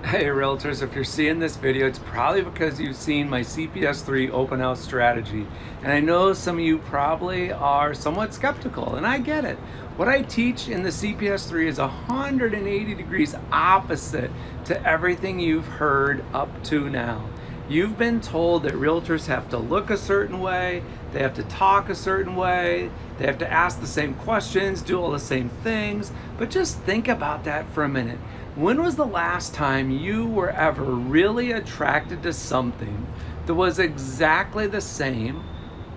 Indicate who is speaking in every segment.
Speaker 1: Hey realtors, if you're seeing this video, it's probably because you've seen my CPS3 open house strategy. And I know some of you probably are somewhat skeptical, and I get it. What I teach in the CPS3 is 180 degrees opposite to everything you've heard up to now. You've been told that realtors have to look a certain way, they have to talk a certain way, they have to ask the same questions, do all the same things, but just think about that for a minute. When was the last time you were ever really attracted to something that was exactly the same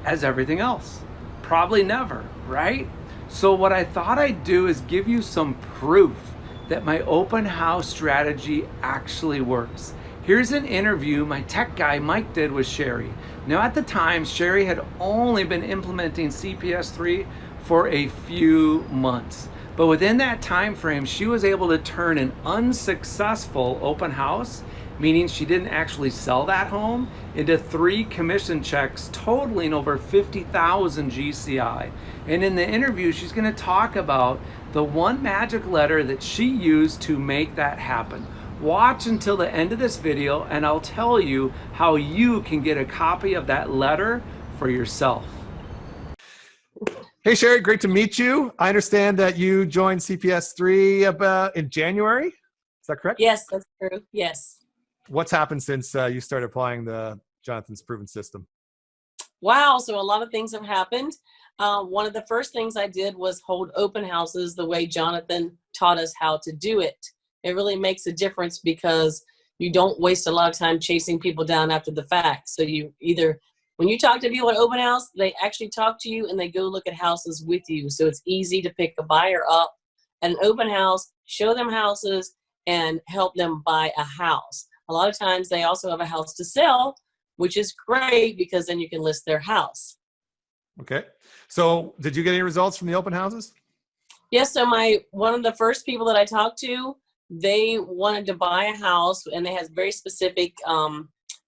Speaker 1: as everything else? Probably never, right? So what I thought I'd do is give you some proof that my open house strategy actually works. Here's an interview my tech guy Mike did with Sherry. Now at the time, Sherry had only been implementing CPS3 for a few months. But within that time frame, she was able to turn an unsuccessful open house, meaning she didn't actually sell that home, into 3 commission checks totaling over 50,000 GCI. And in the interview, she's going to talk about the one magic letter that she used to make that happen. Watch until the end of this video and I'll tell you how you can get a copy of that letter for yourself.
Speaker 2: Hey, Sherry, great to meet you. I understand that you joined CPS3 about in January. Is that correct?
Speaker 3: Yes, that's true. Yes.
Speaker 2: What's happened since you started applying the Jonathan's Proven System?
Speaker 3: Wow. So a lot of things have happened. One of the first things I did was hold open houses the way Jonathan taught us how to do it. It really makes a difference because you don't waste a lot of time chasing people down after the fact. So you either, when you talk to people at open house, they actually talk to you and they go look at houses with you. So it's easy to pick a buyer up at an open house, show them houses, and help them buy a house. A lot of times they also have a house to sell, which is great because then you can list their house.
Speaker 2: Okay. So did you get any results from the open houses?
Speaker 3: Yes, so one of the first people that I talked to, they wanted to buy a house and they had very specific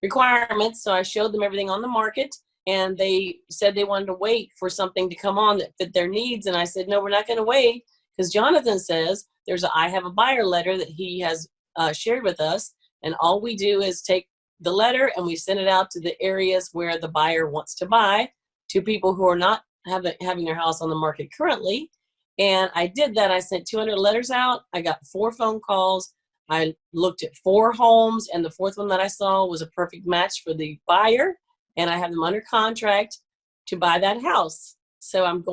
Speaker 3: requirements. So I showed them everything on the market and they said they wanted to wait for something to come on that fit their needs. And I said, no, we're not going to wait because Jonathan says I have a buyer letter that he has shared with us. And all we do is take the letter and we send it out to the areas where the buyer wants to buy, to people who are not having their house on the market currently. And I did that. I sent 200 letters out. I got 4 phone calls. I looked at 4 homes, and the 4th one that I saw was a perfect match for the buyer. And I have them under contract to buy that house. So I'm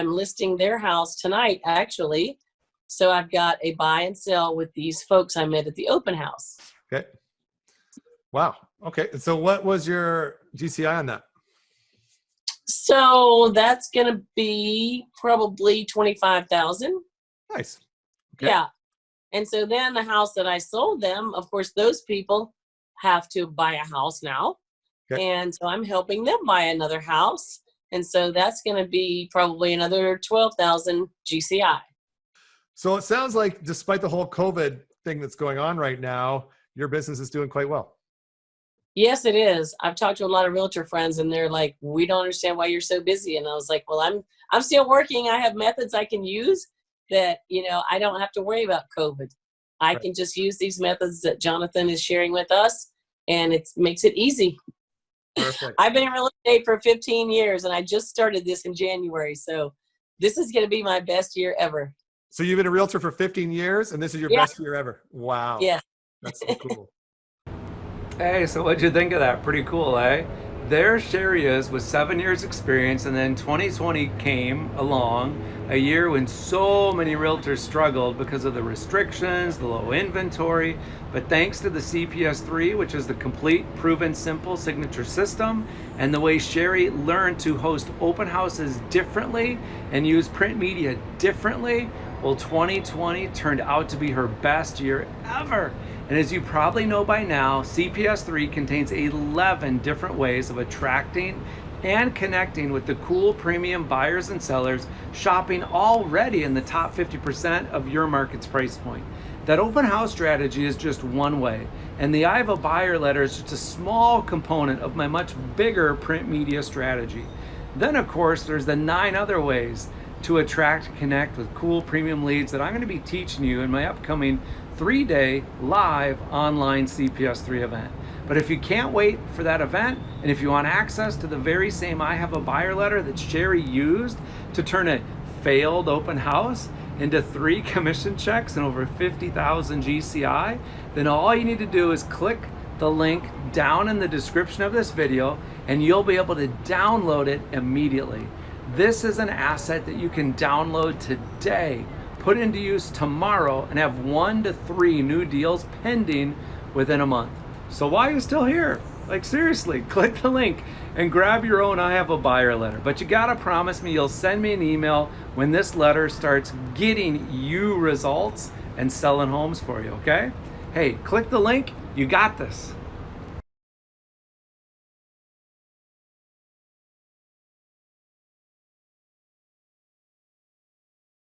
Speaker 3: listing their house tonight, actually. So I've got a buy and sell with these folks I met at the open house.
Speaker 2: Okay. Wow. Okay. So what was your GCI on that?
Speaker 3: So that's going to be probably 25,000.
Speaker 2: Nice. Okay.
Speaker 3: Yeah. And so then the house that I sold them, of course, those people have to buy a house now. Okay. And so I'm helping them buy another house. And so that's going to be probably another 12,000 GCI.
Speaker 2: So it sounds like despite the whole COVID thing that's going on right now, your business is doing quite well.
Speaker 3: Yes, it is. I've talked to a lot of realtor friends and they're like, we don't understand why you're so busy. And I was like, well, I'm still working. I have methods I can use that, I don't have to worry about COVID. I can just use these methods that Jonathan is sharing with us and it makes it easy.
Speaker 2: Perfect.
Speaker 3: I've been in real estate for 15 years and I just started this in January. So this is going to be my best year ever.
Speaker 2: So you've been a realtor for 15 years and this is your best year ever. Wow.
Speaker 3: Yeah.
Speaker 2: That's so cool.
Speaker 1: Hey, so what'd you think of that? Pretty cool, eh? There Sherry is with 7 years experience, and then 2020 came along, a year when so many realtors struggled because of the restrictions, the low inventory, but thanks to the CPS3, which is the complete, proven, simple signature system, and the way Sherry learned to host open houses differently and use print media differently, well, 2020 turned out to be her best year ever. And as you probably know by now, CPS3 contains 11 different ways of attracting and connecting with the cool premium buyers and sellers shopping already in the top 50% of your market's price point. That open house strategy is just one way, and the I have a buyer letter is just a small component of my much bigger print media strategy. Then of course, there's the 9 other ways to attract and connect with cool premium leads that I'm going to be teaching you in my upcoming 3-day live online CPS3 event. But if you can't wait for that event, and if you want access to the very same I Have a Buyer letter that Sherry used to turn a failed open house into 3 commission checks and over 50,000 GCI, then all you need to do is click the link down in the description of this video and you'll be able to download it immediately. This is an asset that you can download today, put into use tomorrow, and have 1 to 3 new deals pending within a month. So why are you still here? Like seriously, click the link and grab your own I Have a Buyer letter. But you gotta promise me you'll send me an email when this letter starts getting you results and selling homes for you, okay? Hey, click the link, you got this.